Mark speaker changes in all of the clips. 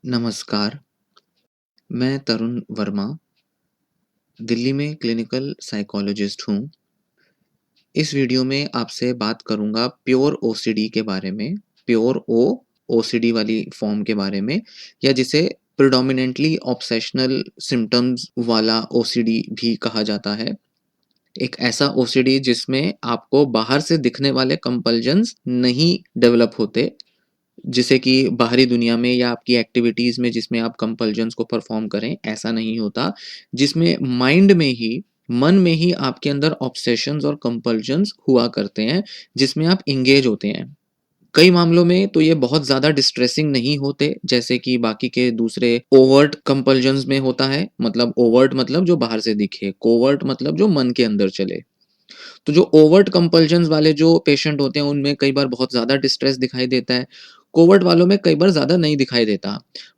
Speaker 1: नमस्कार, मैं तरुण वर्मा, दिल्ली में क्लिनिकल साइकोलॉजिस्ट हूँ। इस वीडियो में आपसे बात करूँगा प्योर ओसीडी के बारे में, प्योर ओसीडी वाली फॉर्म के बारे में या जिसे प्रेडोमिनेंटली ऑब्सेशनल सिम्पटम्स वाला ओसीडी भी कहा जाता है। एक ऐसा ओसीडी जिसमें आपको बाहर से दिखने वाले कंपल्जन्स नहीं डेवलप होते, जिसे कि बाहरी दुनिया में या आपकी एक्टिविटीज़ में जिसमें आप कंपल्जन्स को परफ़ॉर्म करें, ऐसा नहीं होता। जिसमें माइंड में ही, मन में ही आपके अंदर ऑब्सेशंस और कंपल्जन्स हुआ करते हैं, जिसमें आप एंगेज होते हैं। कई मामलों में तो ये बहुत ज़्यादा डिस्ट्रेसिंग नहीं होते, जैसे कि बाकी के दूसरे ओवर्ट कंपल्जन्स में होता है। मतलब ओवर्ट मतलब जो बाहर से दिखे, कोवर्ट मतलब जो मन के अंदर चले। तो जो ओवर्ट कंपल्जन्स वाले जो पेशेंट होते हैं उनमें कई बार बहुत ज़्यादा डिस्ट्रेस दिखाई देता है। कोवर्ट वालों में कई बार ज़्यादा नहीं दिखाई देता।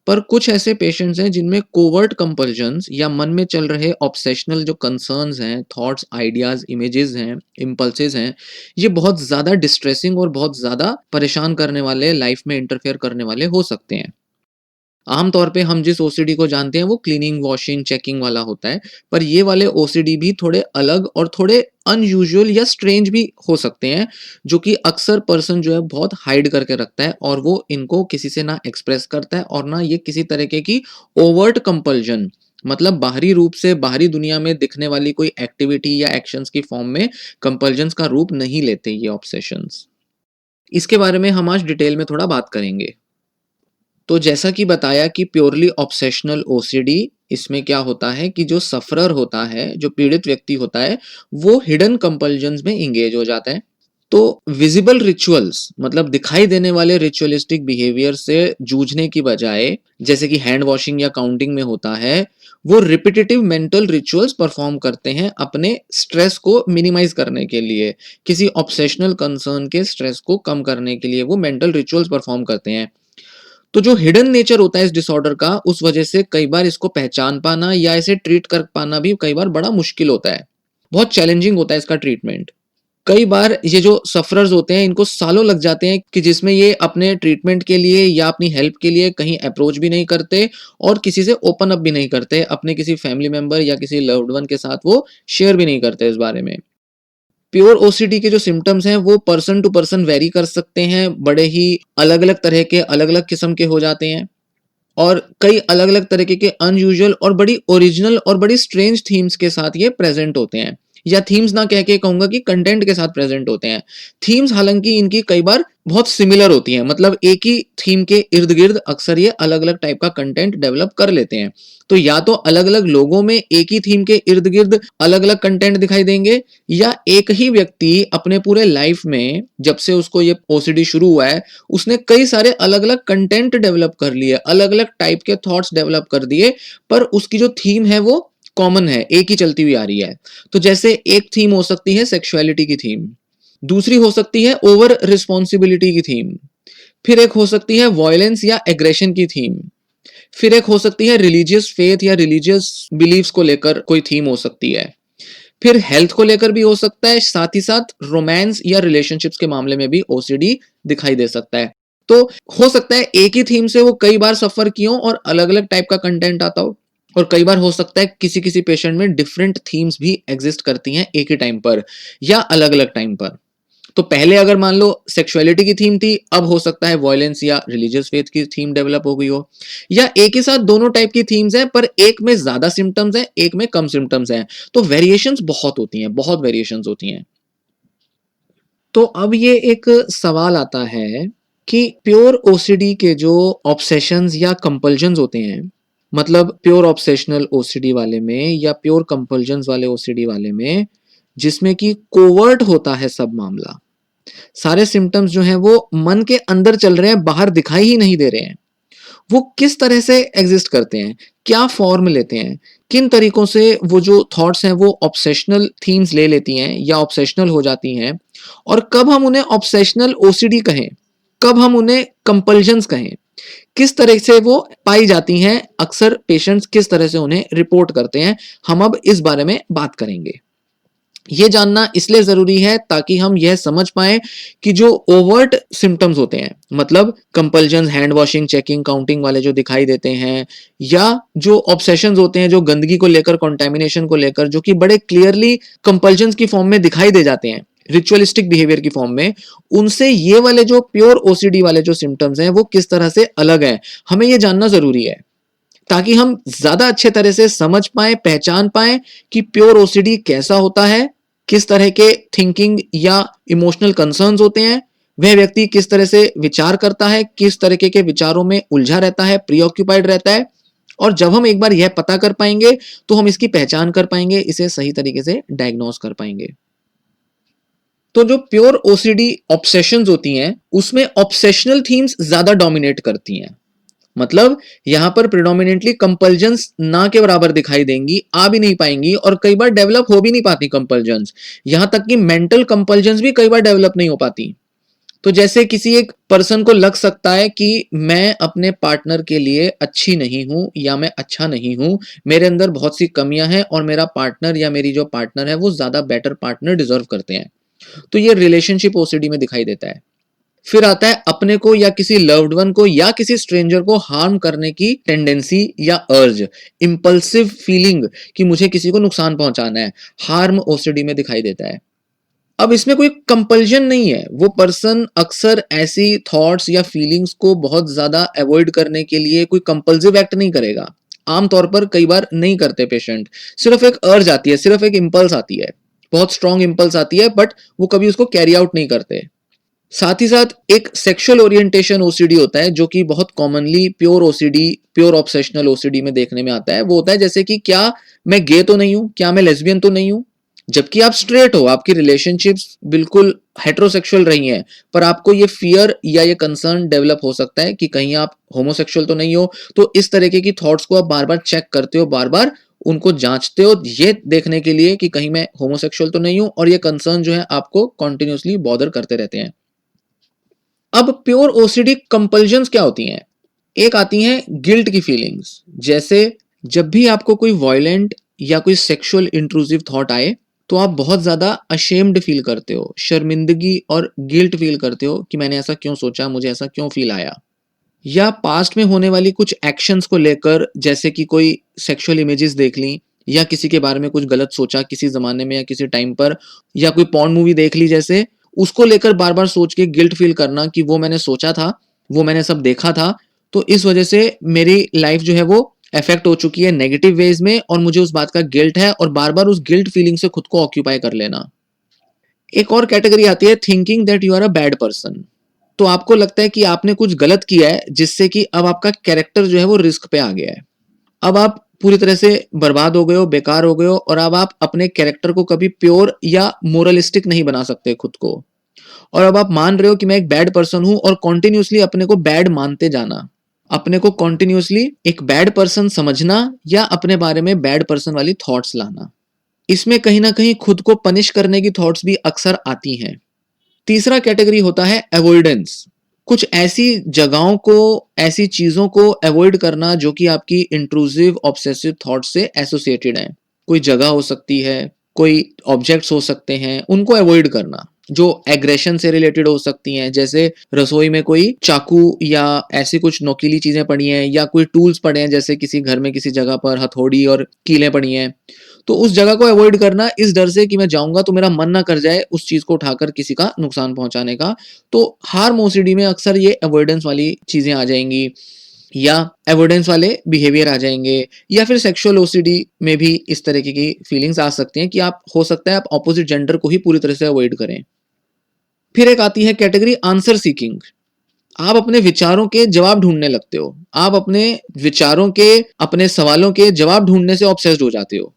Speaker 1: पर कुछ ऐसे पेशेंट्स हैं जिनमें कोवर्ट कंपल्जन्स या मन में चल रहे ऑब्सेशनल जो कंसर्न्स हैं, थॉट्स, आइडियाज़, इमेजेस हैं, इम्पल्सेस हैं, ये बहुत ज़्यादा डिस्ट्रेसिंग और बहुत ज़्यादा परेशान करने वाले, लाइफ में इंटरफेयर करने वाले हो सकते हैं। आम तौर पे हम जिस ओसीडी को जानते हैं वो क्लीनिंग, वॉशिंग, चेकिंग वाला होता है, पर ये वाले ओसीडी भी थोड़े अलग और थोड़े अनयूजुअल या स्ट्रेंज भी हो सकते हैं, जो कि अक्सर पर्सन जो है बहुत हाइड करके रखता है और वो इनको किसी से ना एक्सप्रेस करता है और ना ये किसी तरीके की ओवर्ट कंपल्जन, मतलब बाहरी रूप से बाहरी दुनिया में दिखने वाली कोई एक्टिविटी या एक्शंस की फॉर्म में कंपल्जन्स का रूप नहीं लेते ये ऑब्सेशंस। इसके बारे में हम आज डिटेल में थोड़ा बात करेंगे। तो जैसा कि बताया कि प्योरली ऑब्सेशनल ओसीडी, इसमें क्या होता है कि जो सफरर होता है, जो पीड़ित व्यक्ति होता है, वो हिडन कंपल्जन्स में एंगेज हो जाता है। तो विजिबल रिचुअल्स मतलब दिखाई देने वाले रिचुअलिस्टिक बिहेवियर से जूझने की बजाय, जैसे कि हैंड वॉशिंग या काउंटिंग में होता है, वो रिपीटेटिव मेंटल रिचुअल्स परफॉर्म करते हैं अपने स्ट्रेस को मिनिमाइज करने के लिए, किसी ऑब्सेशनल कंसर्न के स्ट्रेस को कम करने के लिए वो मेंटल रिचुअल्स परफॉर्म करते हैं। तो जो हिडन नेचर होता है इस डिसऑर्डर का, उस वजह से कई बार इसको पहचान पाना या इसे ट्रीट कर पाना भी कई बार बड़ा मुश्किल होता है। बहुत चैलेंजिंग होता है इसका ट्रीटमेंट। कई बार ये जो सफरर्स होते हैं इनको सालों लग जाते हैं कि जिसमें ये अपने ट्रीटमेंट के लिए या अपनी हेल्प के लिए कहीं अप्रोच भी नहीं करते और किसी से ओपन अप भी नहीं करते, अपने किसी फैमिली मेंबर या किसी लव्ड वन के साथ वो शेयर भी नहीं करते इस बारे में। प्योर ओसीडी के जो सिम्पटम्स हैं वो पर्सन टू पर्सन वेरी कर सकते हैं, बड़े ही अलग-अलग तरह के, अलग-अलग किस्म के हो जाते हैं और कई अलग-अलग तरीके के अनयूजुअल और बड़ी ओरिजिनल और बड़ी स्ट्रेंज थीम्स के साथ ये प्रेजेंट होते हैं, या थीम्स ना कह के कहूंगा कि कंटेंट के साथ प्रेजेंट होते हैं। थीम्स हालांकि इनकी कई बार बहुत सिमिलर होती हैं, मतलब एक ही थीम के इर्द गिर्द अक्सर ये अलग अलग टाइप का कंटेंट डेवलप कर लेते हैं। तो या तो अलग अलग लोगों में एक ही थीम के इर्द गिर्द अलग अलग कंटेंट दिखाई देंगे, या एक ही व्यक्ति अपने पूरे लाइफ में जब से उसको ये ओसीडी शुरू हुआ है उसने कई सारे अलग अलग कंटेंट डेवलप कर लिए, अलग अलग टाइप के थॉट्स डेवलप कर दिए, पर उसकी जो थीम है वो कॉमन है, एक ही चलती हुई आ रही है। तो जैसे एक थीम हो सकती है सेक्सुअलिटी की थीम, दूसरी हो सकती है ओवर रिस्पॉन्सिबिलिटी की थीम, फिर एक हो सकती है वॉयलेंस या एग्रेशन की थीम, फिर एक हो सकती है रिलीजियस फेथ या रिलीजियस बिलीव्स को लेकर कोई थीम हो सकती है, फिर हेल्थ को लेकर भी हो सकता है, साथ ही साथ रोमांस या रिलेशनशिप्स के मामले में भी ओसीडी दिखाई दे सकता है। तो हो सकता है एक ही थीम से वो कई बार सफर किए हों और अलग अलग टाइप का कंटेंट आता हो, और कई बार हो सकता है किसी किसी पेशेंट में डिफरेंट थीम्स भी एग्जिस्ट करती हैं एक ही टाइम पर या अलग अलग टाइम पर। तो पहले अगर मान लो सेक्सुअलिटी की थीम थी, अब हो सकता है वॉयलेंस या रिलीजियस फेथ की थीम डेवलप हो गई हो, या एक ही साथ दोनों टाइप की थीम्स हैं पर एक में ज्यादा सिम्टम्स हैं, एक में कम सिम्टम्स हैं। तो वेरिएशंस बहुत होती हैं, बहुत वेरिएशंस होती हैं। तो अब ये एक सवाल आता है कि प्योर ओसीडी के जो ऑब्सेशंस या कंपल्जन्स होते हैं, मतलब प्योर ऑब्सेशनल ओसीडी वाले में या प्योर कंपल्जन्स वाले ओसीडी वाले में, जिसमें कि कोवर्ट होता है सब मामला, सारे सिम्टम्स जो हैं वो मन के अंदर चल रहे हैं, बाहर दिखाई ही नहीं दे रहे हैं, वो किस तरह से एग्जिस्ट करते हैं, क्या फॉर्म लेते हैं, किन तरीकों से वो जो थॉट्स हैं वो ऑब्सेशनल थीम्स ले लेती हैं या ऑब्सेशनल हो जाती हैं, और कब हम उन्हें ऑब्सेशनल ओसीडी कहें, कब हम उन्हें कंपल्जन्स कहें, किस तरह से वो पाई जाती हैं, अक्सर पेशेंट्स किस तरह से उन्हें रिपोर्ट करते हैं, हम अब इस बारे में बात करेंगे। ये जानना इसलिए ज़रूरी है ताकि हम यह समझ पाएँ कि जो ओवर्ट सिम्पटम्स होते हैं, मतलब कंपल्जन्स, हैंड वॉशिंग, चेकिंग, काउंटिंग वाले जो दिखाई देते हैं, या जो ऑब्सेशंस होते हैं, जो गंदगी को लेकर, कंटामिनेशन को लेकर, जो कि बड़े क्लियरली कंपल्जन्स की फॉर्म में दिखाई दे जाते हैं, रिचुअलिस्टिक बिहेवियर की फॉर्म में, उनसे ये वाले जो प्योर ओसीडी वाले जो सिम्पटम्स हैं, वो किस तरह से अलग हैं, हमें ये जानना ज़रूरी है। ताकि हम ज़्यादा अच्छे तरह से समझ पाएँ, पहचान पाएँ कि प्योर ओसीडी कैसा होता है, किस तरह के थिंकिंग या इमोशनल कंसर्न्स होते हैं, वह व्यक्ति किस तरह से विचार करता है, किस तरीके के विचारों में उलझा रहता है, प्रीऑक्यूपाइड रहता है, और जब हम एक बार यह पता कर पाएंगे तो हम इसकी पहचान कर पाएंगे, इसे सही तरीके से डायग्नोज कर पाएंगे। तो जो प्योर ओसीडी ऑब्सेशंस होती हैं, उसमें ऑब्सेशनल थीम्स ज्यादा डोमिनेट करती हैं। मतलब यहां पर प्रिडोमिनेटली कंपल्जन्स ना के बराबर दिखाई देंगी, आ भी नहीं पाएंगी, और कई बार डेवलप हो भी नहीं पाती कंपल्जन्स। यहां तक कि मेंटल कंपल्जन्स भी कई बार डेवलप नहीं हो पाती। तो जैसे किसी एक पर्सन को लग सकता है कि मैं अपने पार्टनर के लिए अच्छी नहीं हूं या मैं अच्छा नहीं हूं, मेरे अंदर बहुत सी कमियां हैं और मेरा पार्टनर या मेरी जो पार्टनर है वो ज्यादा बेटर पार्टनर डिजर्व करते हैं। तो ये रिलेशनशिप ओसीडी में दिखाई देता है। फिर आता है अपने को या किसी लव्ड वन को या किसी स्ट्रेंजर को हार्म करने की टेंडेंसी या अर्ज, इंपल्सिव फीलिंग कि मुझे किसी को नुकसान पहुंचाना है, हार्म ओसीडी में दिखाई देता है। अब इसमें कोई कंपल्जन नहीं है, वो पर्सन अक्सर ऐसी थॉट्स या फीलिंग्स को बहुत ज्यादा अवॉइड करने के लिए कोई कंपल्सिव एक्ट नहीं करेगा। आमतौर पर कई बार नहीं करते पेशेंट, सिर्फ एक अर्ज आती है, सिर्फ एक इंपल्स आती है, बहुत स्ट्रॉन्ग इंपल्स आती है, बट वो कभी उसको कैरी आउट नहीं करते। साथ ही साथ एक सेक्सुअल ओरिएंटेशन ओसीडी होता है जो कि बहुत commonly pure OCD, pure obsessional OCD में देखने में आता है। वो होता है जैसे कि क्या मैं गे तो नहीं हूं, क्या मैं लेस्बियन तो नहीं हूं, जबकि आप स्ट्रेट हो, आपकी रिलेशनशिप्स बिल्कुल हेट्रोसेक्सुअल रही हैं, पर आपको ये फियर या ये कंसर्न डेवलप हो सकता है कि कहीं आप होमोसेक्सुअल तो नहीं हो। तो इस तरीके की थॉट्स को आप बार बार चेक करते हो, बार बार उनको जांचते हो, ये देखने के लिए कि कहीं मैं होमोसेक्सुअल तो नहीं हूं, और ये कंसर्न जो है आपको कॉन्टिन्यूसली बॉदर करते रहते हैं। अब प्योर ओसीडी कंपल्जन्स क्या होती हैं? एक आती हैं गिल्ट की फीलिंग्स, जैसे जब भी आपको कोई वायलेंट या कोई सेक्सुअल इंट्रूसिव थॉट आए तो आप बहुत ज्यादा अशेम्ड फील करते हो, शर्मिंदगी और गिल्ट फील करते हो कि मैंने ऐसा क्यों सोचा, मुझे ऐसा क्यों फील आया। या पास्ट में होने वाली कुछ एक्शंस को लेकर, जैसे कि कोई सेक्सुअल इमेजेस देख ली, या किसी के बारे में कुछ गलत सोचा किसी जमाने में या किसी टाइम पर, या कोई पॉर्न मूवी देख ली जैसे, उसको लेकर बार बार सोच के गिल्ट फील करना कि वो मैंने सोचा था, वो मैंने सब देखा था, तो इस वजह से मेरी लाइफ जो है वो अफेक्ट हो चुकी है नेगेटिव वेज में, और मुझे उस बात का गिल्ट है, और बार बार उस गिल्ट फीलिंग से खुद को ऑक्यूपाई कर लेना। एक और कैटेगरी आती है thinking that you are a bad person. तो आपको लगता है कि आपने कुछ गलत किया है, जिससे कि अब आपका कैरेक्टर जो है वो रिस्क पे आ गया है। अब आप पूरी तरह से बर्बाद हो गए हो, बेकार हो गए हो, और अब आप अपने कैरेक्टर को कभी प्योर या मोरलिस्टिक नहीं बना सकते खुद को। और अब आप मान रहे हो कि मैं एक बैड पर्सन हूं, और कॉन्टिन्यूसली अपने को बैड मानते जाना, अपने को कॉन्टिन्यूसली एक बैड पर्सन समझना, या अपने बारे में बैड पर्सन वाली थॉट्स लाना। इसमें कहीं ना कहीं खुद को पनिश करने की थॉट्स भी अक्सर आती हैं। तीसरा कैटेगरी होता है अवॉइडेंस। कुछ ऐसी जगहों को, ऐसी चीजों को अवॉइड करना जो कि आपकी इंट्रूसिव ऑब्सेसिव थॉट से एसोसिएटेड है। कोई जगह हो सकती है, कोई ऑब्जेक्ट्स हो सकते हैं, उनको अवॉइड करना। जो एग्रेशन से रिलेटेड हो सकती हैं, जैसे रसोई में कोई चाकू या ऐसी कुछ नोकीली चीजें पड़ी हैं, या कोई टूल्स पड़े हैं, जैसे किसी घर में किसी जगह पर हथौड़ी और कीलें पड़ी हैं, तो उस जगह को अवॉइड करना इस डर से कि मैं जाऊंगा तो मेरा मन ना कर जाए उस चीज को उठाकर किसी का नुकसान पहुंचाने का। तो हार्म ओसीडी में अक्सर ये अवॉइडेंस वाली चीजें आ जाएंगी, या अवॉइडेंस वाले बिहेवियर आ जाएंगे, या फिर सेक्सुअल ओसीडी में भी इस तरीके की फीलिंग्स आ सकती हैं कि आप, हो सकता है आप ऑपोजिट जेंडर को ही पूरी तरह से अवॉइड करें। फिर एक आती है कैटेगरी आंसर सीकिंग। आप अपने विचारों के जवाब ढूंढने लगते हो, आप अपने विचारों के, अपने सवालों के जवाब ढूंढने से ऑब्सेस्ड हो जाते हो।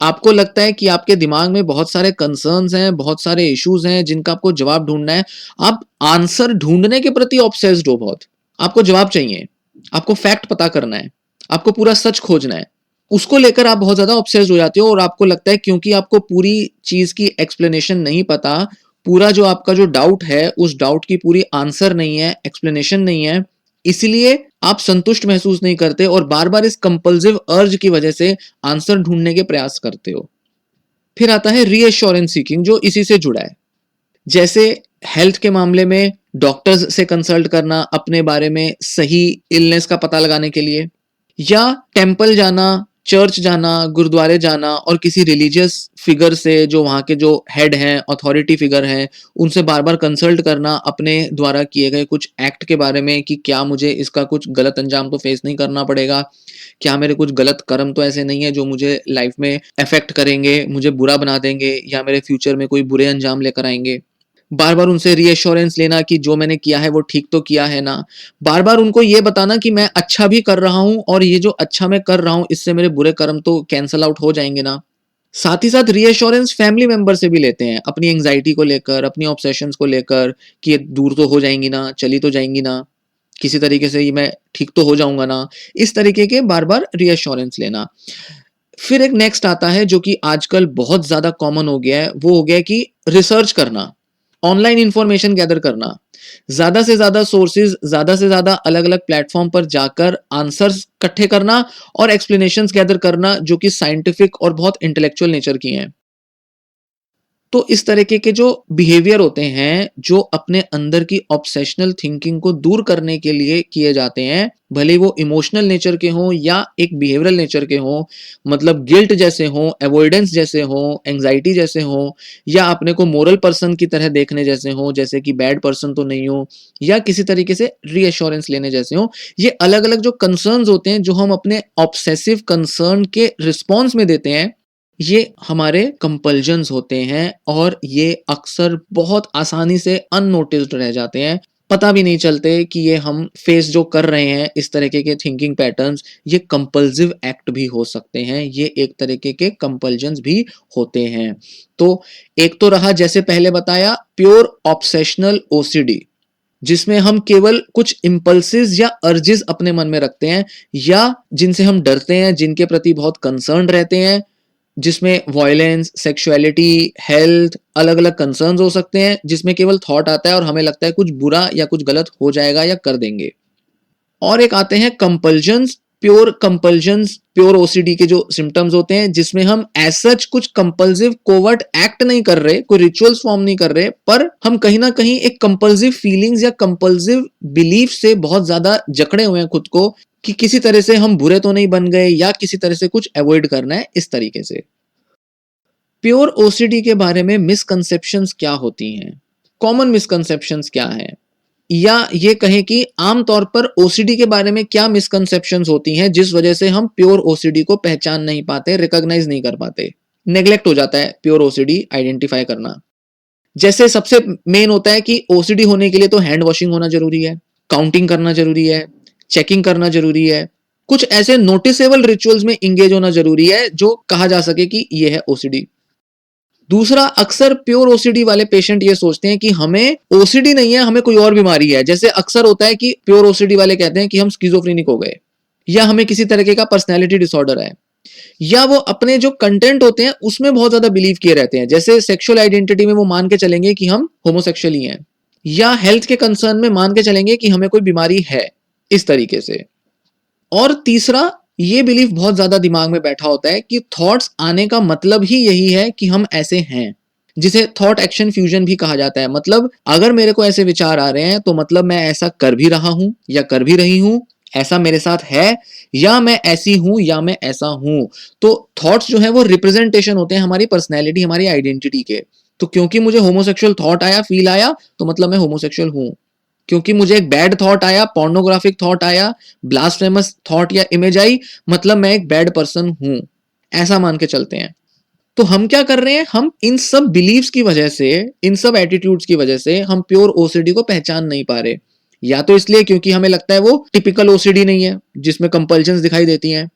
Speaker 1: आपको लगता है कि आपके दिमाग में बहुत सारे कंसर्न्स हैं, बहुत सारे इश्यूज हैं जिनका आपको जवाब ढूंढना है। आप आंसर ढूंढने के प्रति ऑब्सेस्ड हो बहुत, आपको जवाब चाहिए, आपको फैक्ट पता करना है, आपको पूरा सच खोजना है, उसको लेकर आप बहुत ज्यादा ऑब्सेस्ड हो जाते हो। और आपको लगता है क्योंकि आपको पूरी चीज की एक्सप्लेनेशन नहीं पता, पूरा जो आपका जो डाउट है उस डाउट की पूरी आंसर नहीं है, एक्सप्लेनेशन नहीं है, इसलिए आप संतुष्ट महसूस नहीं करते और बार बार इस कंपल्सिव अर्ज की वजह से आंसर ढूंढने के प्रयास करते हो। फिर आता है रीअश्योरेंस सीकिंग, जो इसी से जुड़ा है। जैसे हेल्थ के मामले में डॉक्टर्स से कंसल्ट करना अपने बारे में सही इलनेस का पता लगाने के लिए, या टेम्पल जाना, चर्च जाना, गुरुद्वारे जाना और किसी रिलीजियस फिगर से, जो वहाँ के जो हेड हैं, अथॉरिटी फिगर हैं, उनसे बार बार कंसल्ट करना अपने द्वारा किए गए कुछ एक्ट के बारे में कि क्या मुझे इसका कुछ गलत अंजाम तो फेस नहीं करना पड़ेगा, क्या मेरे कुछ गलत कर्म तो ऐसे नहीं है जो मुझे लाइफ में अफेक्ट करेंगे, मुझे बुरा बना देंगे या मेरे फ्यूचर में कोई बुरे अंजाम लेकर आएंगे। बार बार उनसे रीअश्योरेंस लेना कि जो मैंने किया है वो ठीक तो किया है ना। बार बार उनको ये बताना कि मैं अच्छा भी कर रहा हूं और ये जो अच्छा मैं कर रहा हूं इससे मेरे बुरे कर्म तो कैंसल आउट हो जाएंगे ना। साथ ही साथ रीअश्योरेंस फैमिली मेंबर से भी लेते हैं, अपनी एंग्जाइटी को लेकर, अपनी ऑब्सेशंस को लेकर कि ये दूर तो हो जाएंगी ना, चली तो जाएंगी ना, किसी तरीके से ये मैं ठीक तो हो जाऊंगा ना। इस तरीके के बार बार रीअश्योरेंस लेना। फिर एक नेक्स्ट आता है जो कि आजकल बहुत ज्यादा कॉमन हो गया है, वो हो गया कि रिसर्च करना, ऑनलाइन इंफॉर्मेशन गैदर करना, ज्यादा से ज्यादा सोर्सेज, ज्यादा से ज्यादा अलग अलग प्लेटफॉर्म पर जाकर आंसर्स इकट्ठे करना और एक्सप्लेनेशंस गैदर करना जो कि साइंटिफिक और बहुत इंटेलेक्चुअल नेचर की हैं। तो इस तरीके के जो बिहेवियर होते हैं, जो अपने अंदर की ऑब्सेशनल थिंकिंग को दूर करने के लिए किए जाते हैं, भले वो इमोशनल नेचर के हों या एक बिहेवियरल नेचर के हों, मतलब गिल्ट जैसे हों, अवॉइडेंस जैसे हों, एंग्जाइटी जैसे हों, या अपने को मोरल पर्सन की तरह देखने जैसे हों, जैसे कि बैड पर्सन तो नहीं हो, या किसी तरीके से रीअश्योरेंस लेने जैसे हों। ये अलग अलग जो कंसर्न्स होते हैं, जो हम अपने ऑब्सेसिव कंसर्न के रिस्पॉन्स में देते हैं, ये हमारे कंपल्जन्स होते हैं और ये अक्सर बहुत आसानी से अननोटिस्ड रह जाते हैं। पता भी नहीं चलते कि ये हम फेस जो कर रहे हैं, इस तरीके के थिंकिंग पैटर्न्स, ये कंपल्सिव एक्ट भी हो सकते हैं, ये एक तरीके के कंपल्जन्स भी होते हैं। तो एक तो रहा, जैसे पहले बताया, प्योर ऑब्सेशनल ओसीडी, जिसमें हम केवल कुछ इंपल्सेस या अर्जेस अपने मन में रखते हैं, या जिनसे हम डरते हैं, जिनके प्रति बहुत कंसर्न रहते हैं, जिसमें वॉयलेंस, सेक्सुअलिटी, हेल्थ, अलग अलग कंसर्न्स हो सकते हैं, जिसमें केवल थॉट आता है और हमें लगता है कुछ बुरा या कुछ गलत हो जाएगा या कर देंगे। और एक आते हैं कंपल्जन्स, प्योर कंपल्जन्स, प्योर ओसीडी के जो सिम्टम्स होते हैं, जिसमें हम एज सच कुछ कंपल्सिव कोवर्ट एक्ट नहीं कर रहे, कोई रिचुअल्स फॉर्म नहीं कर रहे, पर हम कहीं ना कहीं एक कंपल्सिव फीलिंग्स या कंपल्सिव बिलीफ से बहुत ज्यादा जकड़े हुए हैं खुद को कि किसी तरह से हम बुरे तो नहीं बन गए या किसी तरह से कुछ अवॉइड करना है, इस तरीके से। प्योर ओसीडी के बारे में मिसकंसेप्शंस क्या होती हैं, कॉमन मिसकंसेप्शंस क्या हैं, या ये कहें कि आमतौर पर ओसीडी के बारे में क्या मिसकंसेप्शंस होती हैं जिस वजह से हम प्योर ओसीडी को पहचान नहीं पाते, रिकॉग्नाइज नहीं कर पाते, नेग्लेक्ट हो जाता है प्योर ओसीडी आइडेंटिफाई करना। जैसे सबसे मेन होता है कि ओसीडी होने के लिए तो हैंड वॉशिंग होना जरूरी है, काउंटिंग करना जरूरी है, चेकिंग करना जरूरी है, कुछ ऐसे नोटिसेबल रिचुअल्स में इंगेज होना जरूरी है जो कहा जा सके कि ये है ओसीडी। दूसरा, अक्सर प्योर ओसीडी वाले पेशेंट ये सोचते हैं कि हमें ओसीडी नहीं है, हमें कोई और बीमारी है। जैसे अक्सर होता है कि प्योर ओसीडी वाले कहते हैं कि हम स्किज़ोफ्रेनिक हो गए, या हमें किसी तरीके का पर्सनैलिटी डिसऑर्डर है, या वो अपने जो कंटेंट होते हैं उसमें बहुत ज्यादा बिलीव किए रहते हैं। जैसे सेक्सुअल आइडेंटिटी में वो मान के चलेंगे कि हम होमोसेक्सुअल ही हैं, या हेल्थ के कंसर्न में मान के चलेंगे कि हमें कोई बीमारी है, इस तरीके से। और तीसरा, ये बिलीफ बहुत ज्यादा दिमाग में बैठा होता है कि थॉट्स आने का मतलब ही यही है कि हम ऐसे हैं, जिसे थॉट एक्शन फ्यूजन भी कहा जाता है। मतलब अगर मेरे को ऐसे विचार आ रहे हैं तो मतलब मैं ऐसा कर भी रहा हूं या कर भी रही हूं, ऐसा मेरे साथ है, या मैं ऐसी हूं या मैं ऐसा हूं। तो थॉट्स जो है वो रिप्रेजेंटेशन होते हैं हमारी पर्सनैलिटी, हमारी आइडेंटिटी के। तो क्योंकि मुझे होमोसेक्सुअल थॉट आया, फील आया, तो मतलब मैं होमोसेक्सुअल हूं। क्योंकि मुझे एक बैड थॉट आया, पोर्नोग्राफिक थॉट आया, ब्लास्फेमस थॉट या इमेज आई, मतलब मैं एक बैड पर्सन हूं, ऐसा मान के चलते हैं। तो हम क्या कर रहे हैं, हम इन सब बिलीव्स की वजह से, इन सब एटीट्यूड्स की वजह से हम प्योर ओसीडी को पहचान नहीं पा रहे। या तो इसलिए क्योंकि हमें लगता है वो टिपिकल ओसीडी नहीं है जिसमें कंपल्शंस दिखाई देती हैं,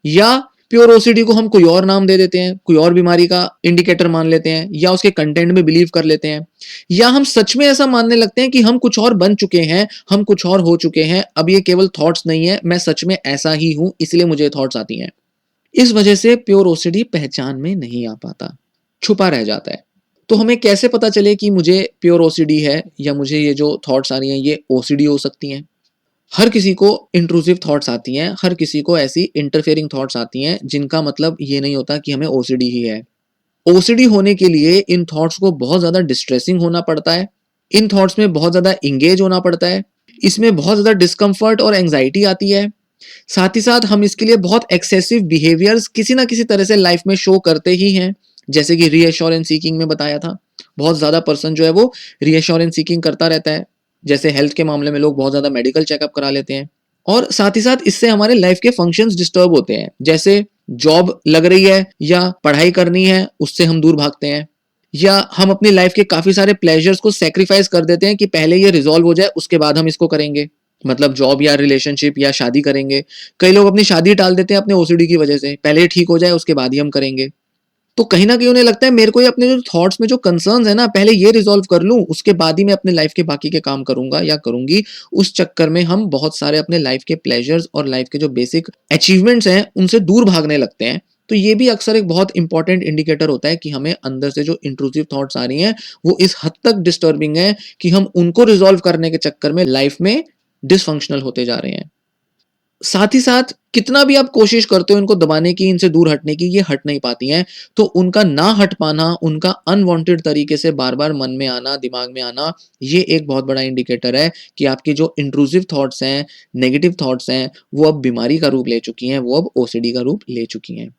Speaker 1: या प्योर ओसीडी को हम कोई और नाम दे देते हैं, कोई और बीमारी का इंडिकेटर मान लेते हैं, या उसके कंटेंट में बिलीव कर लेते हैं, या हम सच में ऐसा मानने लगते हैं कि हम कुछ और बन चुके हैं, हम कुछ और हो चुके हैं, अब ये केवल थॉट्स नहीं है, मैं सच में ऐसा ही हूं, इसलिए मुझे थॉट्स आती हैं। इस वजह से प्योर ओसीडी पहचान में नहीं आ पाता, छुपा रह जाता है। तो हमें कैसे पता चले कि मुझे प्योर ओसीडी है या मुझे ये जो थॉट्स आ रही हैं ये ओसीडी हो सकती हैं? हर किसी को इंट्रूसिव थॉट्स आती हैं, हर किसी को ऐसी इंटरफेयरिंग थॉट्स आती हैं जिनका मतलब ये नहीं होता कि हमें ओसीडी ही है। ओसीडी होने के लिए इन थॉट्स को बहुत ज़्यादा डिस्ट्रेसिंग होना पड़ता है, इन थॉट्स में बहुत ज़्यादा इंगेज होना पड़ता है, इसमें बहुत ज़्यादा डिस्कम्फर्ट और एंग्जाइटी आती है। साथ ही साथ हम इसके लिए बहुत एक्सेसिव बिहेवियर्स किसी ना किसी तरह से लाइफ में शो करते ही हैं, जैसे कि रीएश्योरेंस सीकिंग में बताया था। बहुत ज़्यादा पर्सन जो है वो रीएश्योरेंस सीकिंग करता रहता है, जैसे हेल्थ के मामले में लोग बहुत ज़्यादा मेडिकल चेकअप करा लेते हैं। और साथ ही साथ इससे हमारे लाइफ के फंक्शंस डिस्टर्ब होते हैं, जैसे जॉब लग रही है या पढ़ाई करनी है, उससे हम दूर भागते हैं, या हम अपनी लाइफ के काफी सारे प्लेजर्स को सेक्रीफाइस कर देते हैं कि पहले ये रिजॉल्व हो जाए उसके बाद हम इसको करेंगे, मतलब जॉब या रिलेशनशिप या शादी करेंगे। कई लोग अपनी शादी टाल देते हैं अपने ओसीडी की वजह से, पहले ठीक हो जाए उसके बाद ही हम करेंगे। तो कहीं ना कहीं उन्हें लगता है मेरे को ये अपने जो थॉट्स में जो कंसर्न्स है ना, पहले ये रिजॉल्व कर लूं उसके बाद ही मैं अपने लाइफ के बाकी के काम करूंगा या करूंगी। उस चक्कर में हम बहुत सारे अपने लाइफ के प्लेजर्स और लाइफ के जो बेसिक अचीवमेंट्स हैं उनसे दूर भागने लगते हैं। तो ये भी अक्सर एक बहुत इंपॉर्टेंट इंडिकेटर होता है कि हमें अंदर से जो इंट्रूसिव थॉट्स आ रही हैं वो इस हद तक डिस्टर्बिंग है कि हम उनको रिजॉल्व करने के चक्कर में लाइफ में डिसफंक्शनल होते जा रहे हैं। साथ ही साथ कितना भी आप कोशिश करते हो इनको दबाने की, इनसे दूर हटने की, ये हट नहीं पाती हैं। तो उनका ना हट पाना, उनका अनवांटेड तरीके से बार-बार मन में आना, दिमाग में आना, ये एक बहुत बड़ा इंडिकेटर है कि आपकी जो इंट्रूसिव थॉट्स हैं, नेगेटिव थॉट्स हैं, वो अब बीमारी का रूप ले चुकी हैं, वो अब ओसीडी का रूप ले चुकी हैं।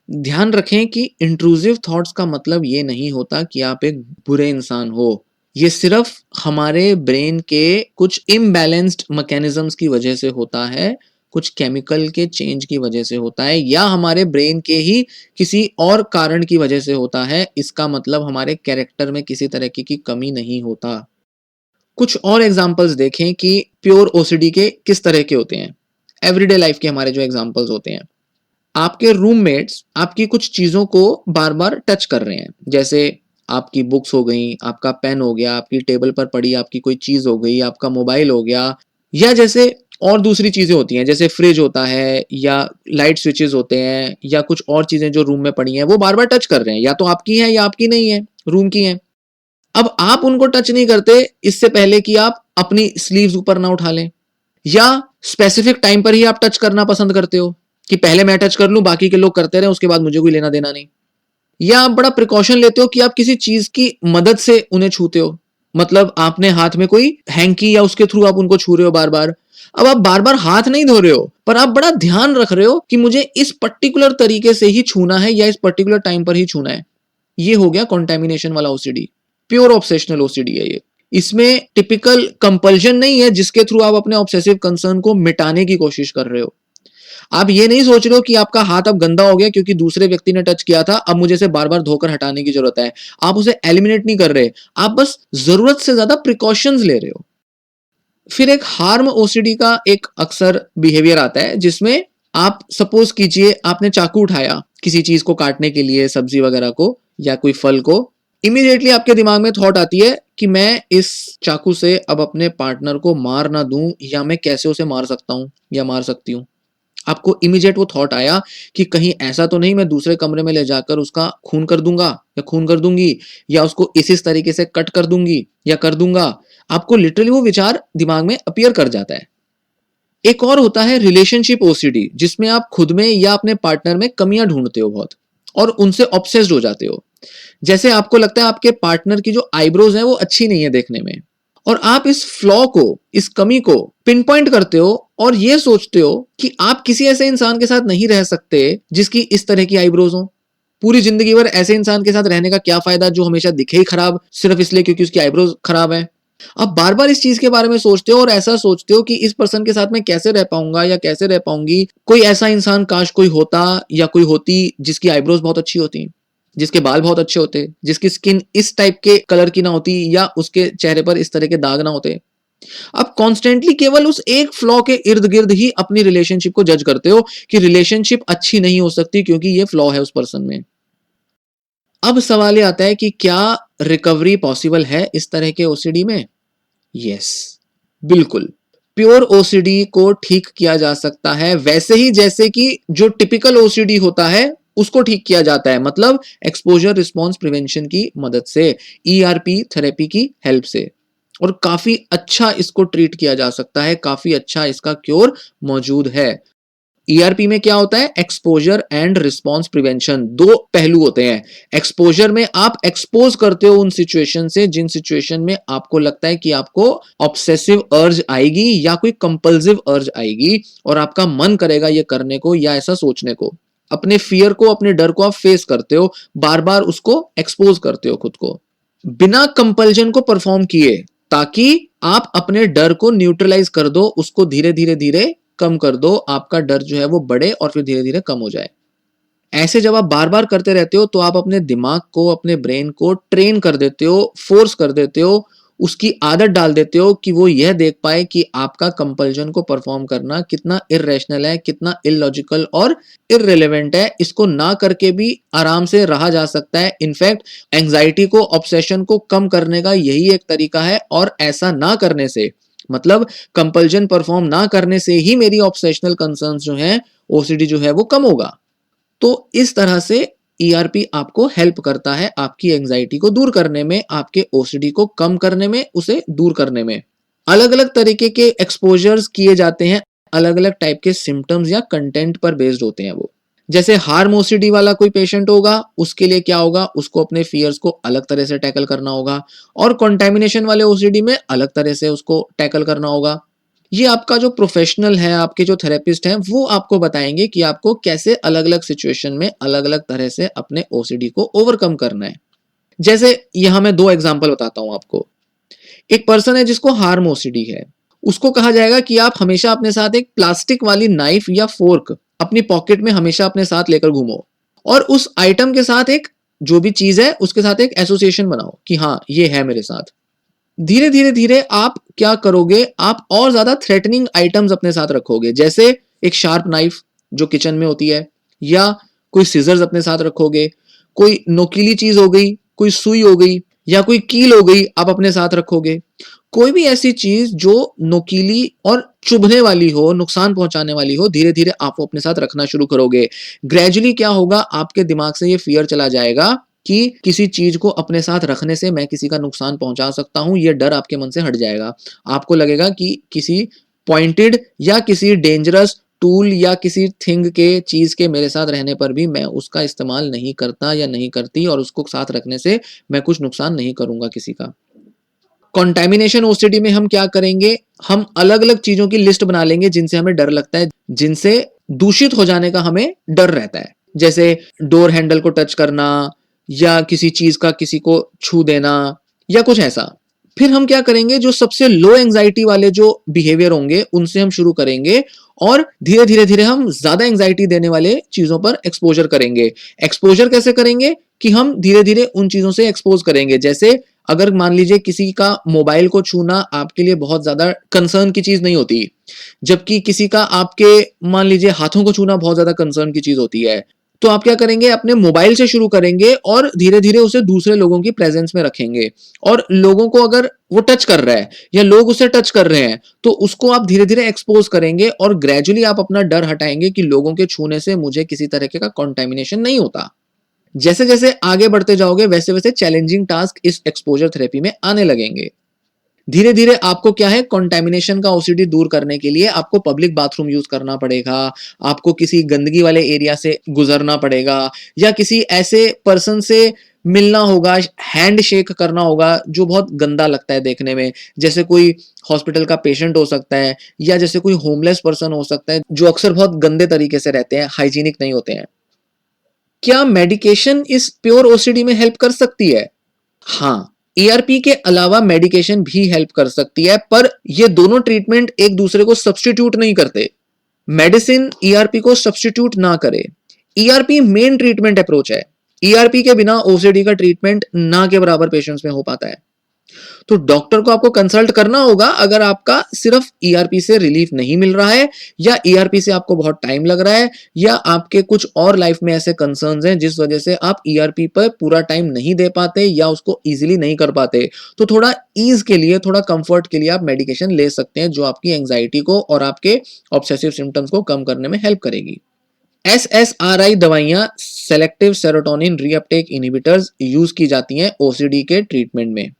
Speaker 1: ध्यान रखें कि इंट्रूसिव थॉट्स का मतलब ये नहीं होता कि आप एक बुरे इंसान हो। ये सिर्फ हमारे ब्रेन के कुछ इम्बैलेंस्ड मैकेनिज्म्स की वजह से होता है, कुछ केमिकल के चेंज की वजह से होता है, या हमारे ब्रेन के ही किसी और कारण की वजह से होता है। इसका मतलब हमारे कैरेक्टर में किसी तरह की कमी नहीं होता। कुछ और एग्जांपल्स देखें कि प्योर ओसीडी के किस तरह के होते हैं। एवरीडे लाइफ के हमारे जो एग्जांपल्स होते हैं, आपके रूममेट्स आपकी कुछ चीजों को बार बार टच कर रहे हैं, जैसे आपकी बुक्स हो गई, आपका पेन हो गया, आपकी टेबल पर पड़ी आपकी कोई चीज हो गई, आपका मोबाइल हो गया, या जैसे और दूसरी चीजें होती हैं जैसे फ्रिज होता है या लाइट स्विचेस होते हैं या कुछ और चीजें जो रूम में पड़ी हैं वो बार बार टच कर रहे हैं, या तो आपकी है या आपकी नहीं है, रूम की है। अब आप उनको टच नहीं करते इससे पहले कि आप अपनी स्लीव्स ऊपर ना उठा लें, या स्पेसिफिक टाइम पर ही आप टच करना पसंद करते हो कि पहले मैं टच कर लूं बाकी के लोग करते रहे उसके बाद मुझे कोई लेना देना नहीं, या आप बड़ा प्रिकॉशन लेते हो कि आप किसी चीज की मदद से उन्हें छूते हो, मतलब आपने हाथ में कोई हैंकी या उसके थ्रू आप उनको छू रहे हो बार बार। अब आप बार बार हाथ नहीं धो रहे हो पर आप बड़ा ध्यान रख रहे हो कि मुझे इस पर्टिकुलर तरीके से ही छूना है या इस पर्टिकुलर टाइम पर ही छूना है। ये हो गया कॉन्टेमिनेशन वाला ओसीडी, प्योर ऑब्सेशनल ओसीडी है ये। इसमें टिपिकल कंपल्शन नहीं है जिसके थ्रू आप अपने ऑब्सेसिव कंसर्न को मिटाने की कोशिश कर रहे हो। आप ये नहीं सोच रहे हो कि आपका हाथ अब गंदा हो गया क्योंकि दूसरे व्यक्ति ने टच किया था, अब मुझे इसे बार बार धोकर हटाने की जरूरत है। आप उसे एलिमिनेट नहीं कर रहे, आप बस जरूरत से ज्यादा प्रिकॉशंस ले रहे हो। फिर एक हार्म ओसीडी का एक अक्सर बिहेवियर आता है जिसमें आप सपोज कीजिए आपने चाकू उठाया किसी चीज को काटने के लिए, सब्जी वगैरह को या कोई फल को, इमीडिएटली आपके दिमाग में थॉट आती है कि मैं इस चाकू से अब अपने पार्टनर को मार ना दूं, या मैं कैसे उसे मार सकता हूं या मार सकती हूं। आपको इमीडिएट वो थॉट आया कि कहीं ऐसा तो नहीं मैं दूसरे कमरे में ले जाकर उसका खून कर दूंगा या खून कर दूंगी, या उसको इस तरीके से कट कर दूंगी या कर दूंगा। आपको लिटरली वो विचार दिमाग में अपीयर कर जाता है। एक और होता है रिलेशनशिप ओसीडी, जिसमें आप खुद में या अपने पार्टनर में कमियां ढूंढते हो बहुत और उनसे ऑब्सेस्ड हो जाते हो। जैसे आपको लगता है आपके पार्टनर की जो आईब्रोज हैं वो अच्छी नहीं है देखने में, और आप इस फ्लॉ को, इस कमी को पिन पॉइंट करते हो और ये सोचते हो कि आप किसी ऐसे इंसान के साथ नहीं रह सकते जिसकी इस तरह की आईब्रोज हो। पूरी जिंदगी भर ऐसे इंसान के साथ रहने का क्या फायदा जो हमेशा दिखे ही खराब सिर्फ इसलिए क्योंकि उसकी आईब्रोज खराब है। आप बार बार इस चीज के बारे में सोचते हो और ऐसा सोचते हो कि इस पर्सन के साथ मैं कैसे रह पाऊंगा या कैसे रह पाऊंगी। कोई ऐसा इंसान काश कोई होता या कोई होती जिसकी आईब्रोज बहुत अच्छी होती, जिसके बाल बहुत अच्छे होते, जिसकी स्किन इस टाइप के कलर की ना होती या उसके चेहरे पर इस तरह के दाग ना होते। आप कॉन्स्टेंटली केवल उस एक फ्लॉ के इर्द गिर्द ही अपनी रिलेशनशिप को जज करते हो कि रिलेशनशिप अच्छी नहीं हो सकती क्योंकि ये फ्लॉ है उस पर्सन में। अब सवाल ये आता है कि क्या रिकवरी पॉसिबल है इस तरह के ओसीडी में? यस, बिल्कुल। प्योर ओसीडी को ठीक किया जा सकता है वैसे ही जैसे कि जो टिपिकल ओसीडी होता है उसको ठीक किया जाता है, मतलब एक्सपोजर रिस्पॉन्स प्रिवेंशन की मदद से, ईआरपी थेरेपी की हेल्प से। और काफी अच्छा इसको ट्रीट किया जा सकता है, काफी अच्छा इसका क्योर मौजूद है। ईआरपी में क्या होता है, एक्सपोजर एंड रिस्पॉन्स प्रिवेंशन, दो पहलू होते हैं। एक्सपोजर में आप एक्सपोज करते हो उन सिचुएशन से जिन सिचुएशन में आपको लगता है कि आपको ऑब्सेसिव अर्ज आएगी या कोई कंपल्सिव अर्ज आएगी और आपका मन करेगा ये करने को या ऐसा सोचने को। अपने फियर को, अपने डर को आप फेस करते हो, बार बार उसको एक्सपोज करते हो खुद को बिना कंपल्जन को परफॉर्म किए, ताकि आप अपने डर को न्यूट्रलाइज कर दो, उसको धीरे धीरे धीरे कम कर दो, आपका डर जो है वो बढ़े और फिर धीरे धीरे कम हो जाए। ऐसे जब आप बार बार करते रहते हो तो आप अपने दिमाग को, अपने ब्रेन को ट्रेन कर देते हो, फोर्स कर देते हो, उसकी आदत डाल देते हो कि वो यह देख पाए कि आपका कंपल्जन को परफॉर्म करना कितना इररेशनल है, कितना इलॉजिकल और इररिलेवेंट है। इसको ना करके भी आराम से रहा जा सकता है। इनफैक्ट एंजाइटी को, ऑब्सेशन को कम करने का यही एक तरीका है, और ऐसा ना करने से, मतलब कंपल्जन परफॉर्म ना करने से ही मेरी ऑब्सेशनल कंसर्न्स जो है, ओसीडी जो है वो कम होगा। तो इस तरह से ईआरपी आपको हेल्प करता है आपकी एंजाइटी को दूर करने में, आपके ओसीडी को कम करने में, उसे दूर करने में। अलग अलग तरीके के एक्सपोजर्स किए जाते हैं, अलग अलग टाइप के सिम्टम्स या कंटेंट पर बेस्ड होते हैं वो। जैसे हार्म ओसीडी वाला कोई पेशेंट होगा, उसके लिए क्या होगा, उसको अपने फियर्स को अलग तरह से टैकल करना होगा, और कंटेमिनेशन वाले ओसीडी में अलग तरह से उसको टैकल करना होगा। ये आपका जो प्रोफेशनल है, आपके जो थेरेपिस्ट हैं, वो आपको बताएंगे कि आपको कैसे अलग अलग सिचुएशन में अलग अलग तरह से अपने ओसीडी को ओवरकम करना है। जैसे यहां मैं दो एग्जांपल बताता हूं आपको। एक पर्सन है जिसको हार्म ओसीडी है, उसको कहा जाएगा कि आप हमेशा अपने साथ एक प्लास्टिक वाली नाइफ या फोर्क अपनी पॉकेट में हमेशा अपने साथ लेकर घूमो, और उस आइटम के साथ एक, जो भी चीज है उसके साथ एक एसोसिएशन बनाओ कि हाँ ये है मेरे साथ। धीरे धीरे धीरे आप क्या करोगे, आप और ज्यादा थ्रेटनिंग आइटम्स अपने साथ रखोगे, जैसे एक शार्प नाइफ जो किचन में होती है, या कोई सीजर्स अपने साथ रखोगे, कोई नोकीली चीज हो गई, कोई सुई हो गई, या कोई कील हो गई, आप अपने साथ रखोगे। कोई भी ऐसी चीज जो नोकीली और चुभने वाली हो, नुकसान पहुंचाने वाली हो, धीरे धीरे आप वो अपने साथ रखना शुरू करोगे। ग्रेजुअली क्या होगा, आपके दिमाग से ये फियर चला जाएगा कि किसी चीज को अपने साथ रखने से मैं किसी का नुकसान पहुंचा सकता हूं, ये डर आपके मन से हट जाएगा। आपको लगेगा कि किसी पॉइंटेड या किसी डेंजरस टूल या किसी थिंग के, चीज के मेरे साथ रहने पर भी मैं उसका इस्तेमाल नहीं करता या नहीं करती, और उसको साथ रखने से मैं कुछ नुकसान नहीं करूंगा किसी का। कंटेमिनेशन ओसीडी में हम क्या करेंगे, हम अलग अलग चीजों की लिस्ट बना लेंगे जिनसे हमें डर लगता है, जिनसे दूषित हो जाने का हमें डर रहता है। जैसे डोर हैंडल को टच करना, या किसी चीज का किसी को छू देना, या कुछ ऐसा। फिर हम क्या करेंगे, जो सबसे लो एंजाइटी वाले जो बिहेवियर होंगे उनसे हम शुरू करेंगे, और धीरे धीरे धीरे हम ज्यादा एंजाइटी देने वाले चीजों पर एक्सपोजर करेंगे। एक्सपोजर कैसे करेंगे कि हम धीरे धीरे उन चीजों से एक्सपोज करेंगे। जैसे अगर मान लीजिए किसी का मोबाइल को छूना आपके लिए बहुत ज्यादा कंसर्न की चीज नहीं होती, जबकि किसी का आपके मान लीजिए हाथों को छूना बहुत ज्यादा कंसर्न की चीज होती है, तो आप क्या करेंगे, अपने मोबाइल से शुरू करेंगे और धीरे धीरे उसे दूसरे लोगों की प्रेजेंस में रखेंगे। और लोगों को अगर वो टच कर रहा है या लोग उसे टच कर रहे हैं, तो उसको आप धीरे धीरे एक्सपोज करेंगे, और ग्रेजुअली आप अपना डर हटाएंगे कि लोगों के छूने से मुझे किसी तरह का कॉन्टेमिनेशन नहीं होता। जैसे जैसे आगे बढ़ते जाओगे वैसे वैसे चैलेंजिंग टास्क इस एक्सपोजर थेरेपी में आने लगेंगे। धीरे धीरे आपको क्या है, कंटेमिनेशन का ओसीडी दूर करने के लिए आपको पब्लिक बाथरूम यूज करना पड़ेगा, आपको किसी गंदगी वाले एरिया से गुजरना पड़ेगा, या किसी ऐसे पर्सन से मिलना होगा, हैंड शेक करना होगा जो बहुत गंदा लगता है देखने में। जैसे कोई हॉस्पिटल का पेशेंट हो सकता है, या जैसे कोई होमलेस पर्सन हो सकता है, जो अक्सर बहुत गंदे तरीके से रहते हैं, हाइजीनिक नहीं होते हैं। क्या मेडिकेशन इस प्योर ओसीडी में हेल्प कर सकती है? हाँ, एआरपी के अलावा मेडिकेशन भी हेल्प कर सकती है, पर ये दोनों ट्रीटमेंट एक दूसरे को सब्स्टिट्यूट नहीं करते। मेडिसिन ईआरपी को सब्स्टिट्यूट ना करे। ईआरपी मेन ट्रीटमेंट अप्रोच है। ईआरपी के बिना ओसीडी का ट्रीटमेंट ना के बराबर पेशेंट्स में हो पाता है। तो डॉक्टर को आपको कंसल्ट करना होगा अगर आपका सिर्फ ईआरपी से रिलीफ नहीं मिल रहा है, या ईआरपी से आपको बहुत टाइम लग रहा है, या आपके कुछ और लाइफ में ऐसे कंसर्न्स हैं जिस वजह से आप ईआरपी पर पूरा टाइम नहीं दे पाते या उसको इजीली नहीं कर पाते। तो थोड़ा ईज के लिए, थोड़ा कंफर्ट के लिए आप मेडिकेशन ले सकते हैं, जो आपकी एंजाइटी को और आपके ऑब्सेसिव सिम्टम्स को कम करने में हेल्प करेगी। एसएसआरआई दवाइयां, selective serotonin reuptake inhibitors, use की जाती हैं ओसीडी के ट्रीटमेंट में।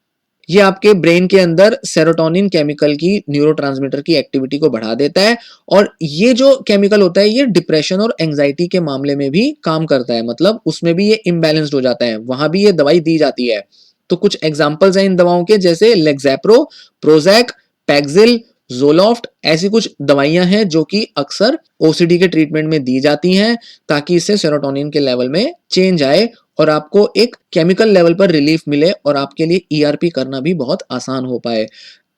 Speaker 1: ये आपके ब्रेन के अंदर सेरोटोनिन केमिकल की, न्यूरोट्रांसमीटर की एक्टिविटी को बढ़ा देता है और ये जो केमिकल होता है ये डिप्रेशन और एंजाइटी के मामले में भी काम करता है, मतलब उसमें भी ये इम्बैलेंस्ड हो जाता है, वहां भी ये दवाई दी जाती है। तो कुछ एग्जांपल्स हैं इन दवाओं के, जैसे लेग्जेप्रो, प्रोजैक, पैक्सिल, ज़ोलॉफ्ट, ऐसी कुछ दवाइयां हैं जो कि अक्सर ओसीडी के ट्रीटमेंट में दी जाती हैं ताकि इससे सेरोटोनिन के लेवल में चेंज आए और आपको एक केमिकल लेवल पर रिलीफ मिले और आपके लिए ईआरपी करना भी बहुत आसान हो पाए।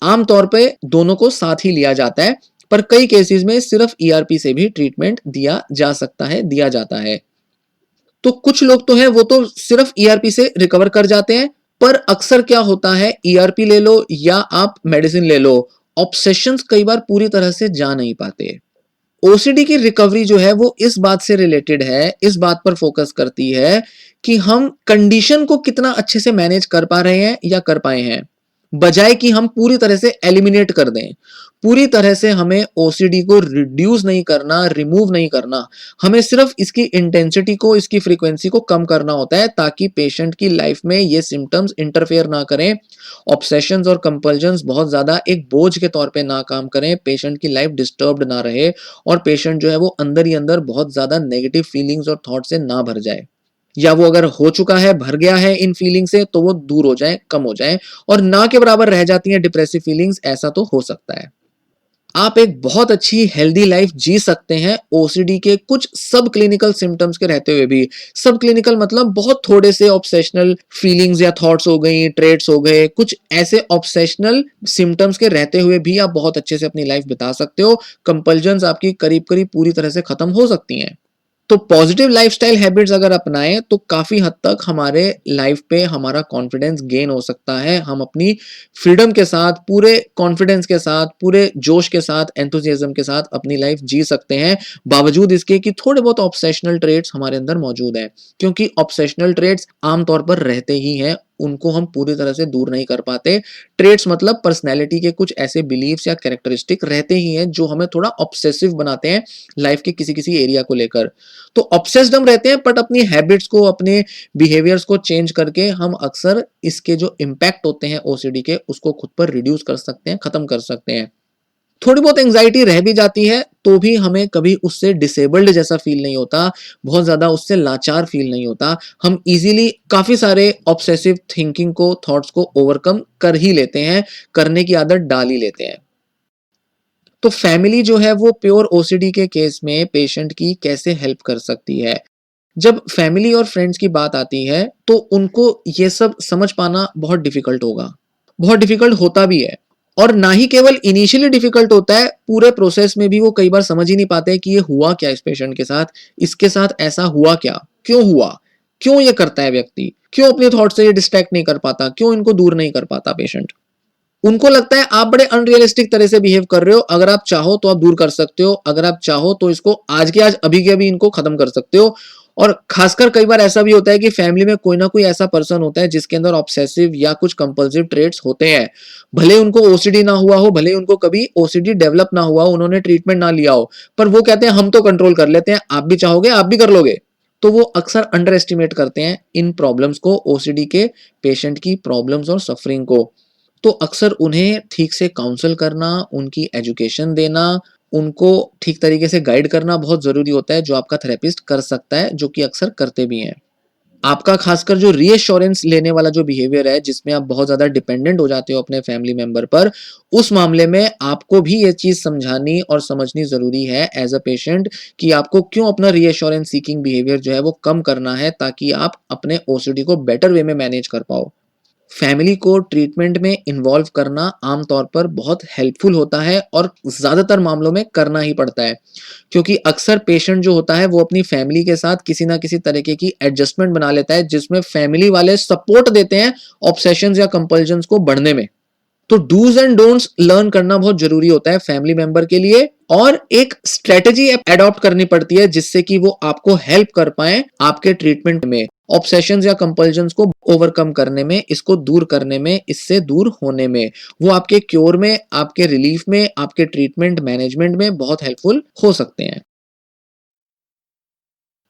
Speaker 1: आमतौर पे दोनों को साथ ही लिया जाता है, पर कई केसेस में सिर्फ ईआरपी से भी ट्रीटमेंट दिया जा सकता है, दिया जाता है। तो कुछ लोग तो हैं वो तो सिर्फ ईआरपी से रिकवर कर जाते हैं, पर अक्सर क्या होता है, ईआरपी ले लो या आप मेडिसिन ले लो, ऑब्सेशंस कई बार पूरी तरह से जा नहीं पाते। ओसीडी की रिकवरी जो है वो इस बात से रिलेटेड है, इस बात पर फोकस करती है कि हम कंडीशन को कितना अच्छे से मैनेज कर पा रहे हैं या कर पाए हैं, बजाय कि हम पूरी तरह से एलिमिनेट कर दें। पूरी तरह से हमें ओसीडी को रिड्यूस नहीं करना, रिमूव नहीं करना, हमें सिर्फ इसकी इंटेंसिटी को, इसकी फ्रीक्वेंसी को कम करना होता है ताकि पेशेंट की लाइफ में ये सिम्टम्स इंटरफेयर ना करें, ऑब्सेशंस और कंपल्जन्स बहुत ज्यादा एक बोझ के तौर पे ना काम करें, पेशेंट की लाइफ डिस्टर्ब्ड ना रहे और पेशेंट जो है वो अंदर ही अंदर बहुत ज्यादा नेगेटिव फीलिंग्स और थॉट से ना भर जाए, या वो अगर हो चुका है, भर गया है इन फीलिंग से, तो वो दूर हो जाए, कम हो जाए और ना के बराबर रह जाती हैं डिप्रेसिव फीलिंग्स, ऐसा तो हो सकता है। आप एक बहुत अच्छी हेल्दी लाइफ जी सकते हैं ओसीडी के कुछ सब क्लिनिकल सिम्टम्स के रहते हुए भी। सब क्लिनिकल मतलब बहुत थोड़े से ऑब्सेशनल फीलिंग्स या थॉट्स हो गई, ट्रेट्स हो गए, कुछ ऐसे ऑब्सेशनल सिम्टम्स के रहते हुए भी आप बहुत अच्छे से अपनी लाइफ बिता सकते हो। कंपल्जन्स आपकी करीब करीब पूरी तरह से खत्म हो सकती हैं। तो पॉजिटिव लाइफस्टाइल हैबिट्स अगर अपनाएं तो काफी हद तक हमारे लाइफ पे हमारा कॉन्फिडेंस गेन हो सकता है। हम अपनी फ्रीडम के साथ, पूरे कॉन्फिडेंस के साथ, पूरे जोश के साथ, एंथुसियाज्म के साथ अपनी लाइफ जी सकते हैं, बावजूद इसके कि थोड़े बहुत ऑब्सेशनल ट्रेट्स हमारे अंदर मौजूद हैं, क्योंकि ऑब्सेशनल ट्रेट्स आमतौर पर रहते ही हैं, उनको हम पूरी तरह से दूर नहीं कर पाते। ट्रेट्स मतलब पर्सनैलिटी के कुछ ऐसे बिलीव्स या कैरेक्टरिस्टिक रहते ही हैं जो हमें थोड़ा ऑब्सेसिव बनाते हैं लाइफ के किसी किसी एरिया को लेकर। तो ऑब्सेस्ड हम रहते हैं, बट अपनी हैबिट्स को, अपने बिहेवियर्स को चेंज करके हम अक्सर इसके जो इम्पैक्ट होते हैं ओसीडी के, उसको खुद पर रिड्यूस कर सकते हैं, खत्म कर सकते हैं। थोड़ी बहुत एंजाइटी रह भी जाती है तो भी हमें कभी उससे डिसेबल्ड जैसा फील नहीं होता, बहुत ज्यादा उससे लाचार फील नहीं होता। हम इजीली काफी सारे ऑब्सेसिव थिंकिंग को, थॉट्स को ओवरकम कर ही लेते हैं, करने की आदत डाल ही लेते हैं। तो फैमिली जो है वो प्योर ओसीडी के केस में पेशेंट की कैसे हेल्प कर सकती है? जब फैमिली और फ्रेंड्स की बात आती है तो उनको ये सब समझ पाना बहुत डिफिकल्ट होगा, बहुत डिफिकल्ट होता भी है। और ना ही केवल इनिशियली डिफिकल्ट होता है, पूरे प्रोसेस में भी वो कई बार समझ ही नहीं पाते कि ये हुआ क्या इस पेशेंट के साथ, इसके साथ ऐसा हुआ क्या, क्यों हुआ, क्यों ये करता है व्यक्ति, क्यों अपने थॉट से ये डिस्ट्रैक्ट नहीं कर पाता, क्यों इनको दूर नहीं कर पाता पेशेंट। उनको लगता है आप बड़े अनरियलिस्टिक तरह से बिहेव कर रहे हो, अगर आप चाहो तो आप दूर कर सकते हो, अगर आप चाहो तो इसको आज के आज, अभी के अभी इनको खत्म कर सकते हो। और खासकर कई बार ऐसा भी होता है कि फैमिली में कोई ना कोई ऐसा पर्सन होता है जिसके अंदर ऑब्सेसिव या कुछ कंपल्सिव ट्रेट्स होते हैं, भले उनको ओसीडी ना हुआ हो, भले उनको कभी ओसीडी डेवलप ना हुआ हो, उन्होंने ट्रीटमेंट ना लिया हो, पर वो कहते हैं हम तो कंट्रोल कर लेते हैं, आप भी चाहोगे आप भी कर लोगे। तो वो अक्सर अंडर एस्टिमेट करते हैं इन प्रॉब्लम्स को, ओसीडी के पेशेंट की प्रॉब्लम्स और सफरिंग को। तो अक्सर उन्हें ठीक से काउंसल करना, उनकी एजुकेशन देना, उनको ठीक तरीके से गाइड करना बहुत ज़रूरी होता है, जो आपका थेरेपिस्ट कर सकता है, जो कि अक्सर करते भी हैं। आपका खासकर जो रीअश्योरेंस लेने वाला जो बिहेवियर है, जिसमें आप बहुत ज़्यादा डिपेंडेंट हो जाते हो अपने फैमिली मेंबर पर, उस मामले में आपको भी ये चीज़ समझानी और समझनी ज़रूरी है एज़ अ पेशेंट कि आपको क्यों अपना रीअश्योरेंस सीकिंग बिहेवियर जो है वो कम करना है, ताकि आप अपने ओसीडी को बेटर वे में मैनेज कर पाओ। फैमिली को ट्रीटमेंट में इन्वॉल्व करना आमतौर पर बहुत हेल्पफुल होता है और ज़्यादातर मामलों में करना ही पड़ता है, क्योंकि अक्सर पेशेंट जो होता है वो अपनी फैमिली के साथ किसी ना किसी तरीके की एडजस्टमेंट बना लेता है, जिसमें फैमिली वाले सपोर्ट देते हैं ऑब्सेशंस या कंपल्जन्स को बढ़ने में। तो डूज एंड डोंट्स लर्न करना बहुत जरूरी होता है फैमिली मेंबर के लिए, और एक स्ट्रेटेजी एडॉप्ट करनी पड़ती है जिससे कि वो आपको हेल्प कर पाए आपके ट्रीटमेंट में, ऑब्सेशंस या कंपल्जन्स को ओवरकम करने में, इसको दूर करने में, इससे दूर होने में। वो आपके क्योर में, आपके रिलीफ में, आपके ट्रीटमेंट मैनेजमेंट में बहुत हेल्पफुल हो सकते हैं।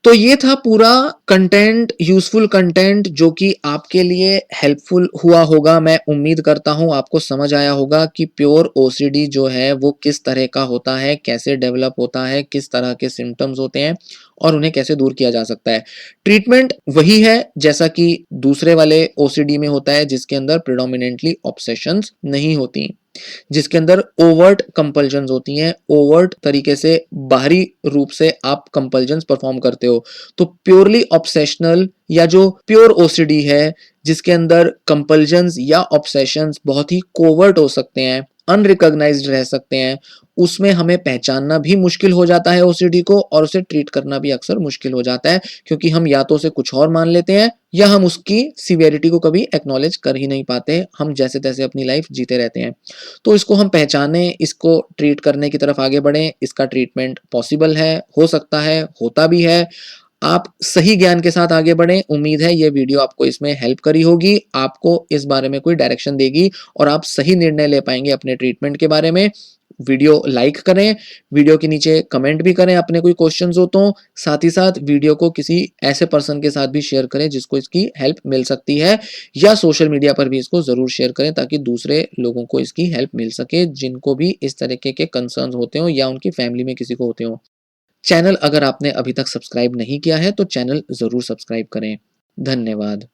Speaker 1: तो ये था पूरा कंटेंट, यूज़फुल कंटेंट जो कि आपके लिए हेल्पफुल हुआ होगा। मैं उम्मीद करता हूँ आपको समझ आया होगा कि प्योर ओसीडी जो है वो किस तरह का होता है, कैसे डेवलप होता है, किस तरह के सिम्पटम्स होते हैं और उन्हें कैसे दूर किया जा सकता है। ट्रीटमेंट वही है जैसा कि दूसरे वाले ओसीडी में होता है, जिसके अंदर प्रेडोमिनेंटली ऑब्सेशंस नहीं होती, जिसके अंदर ओवर्ट कंपल्जन्स होती हैं, ओवर्ट तरीके से बाहरी रूप से आप कंपल्जन्स परफॉर्म करते हो। तो प्योरली ऑब्सेशनल या जो प्योर ओसीडी है, जिसके अंदर कंपल्जन्स या ऑब्सेशंस बहुत ही कोवर्ट हो सकते हैं, अनरिकॉग्नाइज्ड रह सकते हैं, उसमें हमें पहचानना भी मुश्किल हो जाता है ओसीडी को, और उसे ट्रीट करना भी अक्सर मुश्किल हो जाता है, क्योंकि हम या तो उसे कुछ और मान लेते हैं या हम उसकी सीवियरिटी को कभी एक्नॉलेज कर ही नहीं पाते। हम जैसे तैसे अपनी लाइफ जीते रहते हैं। तो इसको हम पहचानें, इसको ट्रीट करने की तरफ आगे बढ़ें। इसका ट्रीटमेंट पॉसिबल है, हो सकता है, होता भी है। आप सही ज्ञान के साथ आगे बढ़ें। उम्मीद है ये वीडियो आपको इसमें हेल्प करी होगी, आपको इस बारे में कोई डायरेक्शन देगी और आप सही निर्णय ले पाएंगे अपने ट्रीटमेंट के बारे में। वीडियो लाइक करें, वीडियो के नीचे कमेंट भी करें अपने कोई क्वेश्चंस हो तो, साथ ही साथ वीडियो को किसी ऐसे पर्सन के साथ भी शेयर करें जिसको इसकी हेल्प मिल सकती है, या सोशल मीडिया पर भी इसको ज़रूर शेयर करें ताकि दूसरे लोगों को इसकी हेल्प मिल सके, जिनको भी इस तरीके के कंसर्न्स होते हों या उनकी फैमिली में किसी को होते हों। चैनल अगर आपने अभी तक सब्सक्राइब नहीं किया है तो चैनल ज़रूर सब्सक्राइब करें। धन्यवाद।